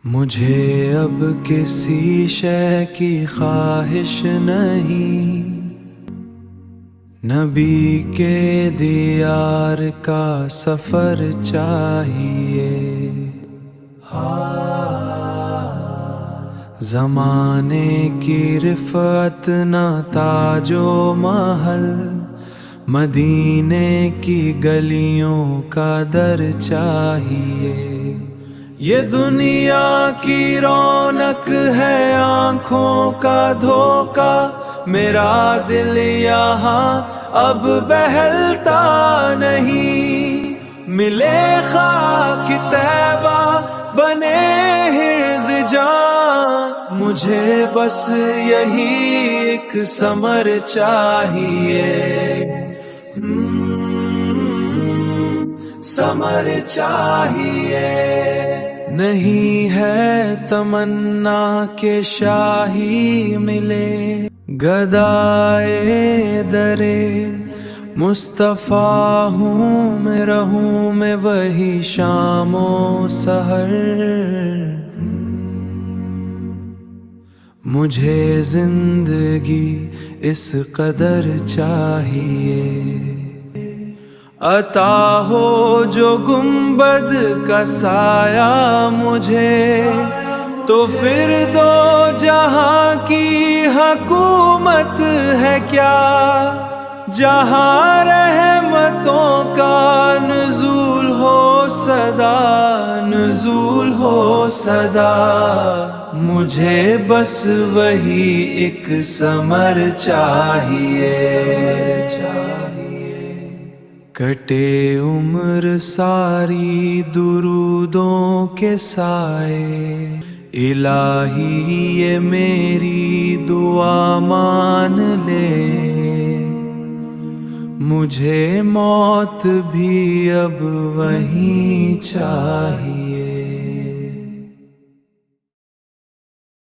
مجھے اب کسی شے کی خواہش نہیں، نبی کے دیار کا سفر چاہیے۔ زمانے کی رفعت نہ تاج و محل، مدینے کی گلیوں کا در چاہیے۔ یہ دنیا کی رونق ہے آنکھوں کا دھوکا، میرا دل یہاں اب بہلتا نہیں۔ ملے خاک طیبہ بنے حرز جاں، مجھے بس یہی ایک ثمر چاہیے، ثمر چاہیے۔ نہیں ہے تمنا کہ شاہی ملے، گدائے درے مصطفیٰ ہوں میں، رہوں میں وہی شام و سحر۔ مجھے زندگی اس قدر چاہیے، عطا ہو جو گنبد کا سایہ مجھے، تو پھر دو جہاں کی حکومت ہے کیا، جہاں رحمتوں کا نزول ہو صدا، نزول ہو صدا۔ مجھے بس وہی ایک ثمر چاہیے، کٹے عمر ساری درودوں کے سائے، الہی یہ میری دعا مان لے، مجھے موت بھی اب وہیں چاہیے۔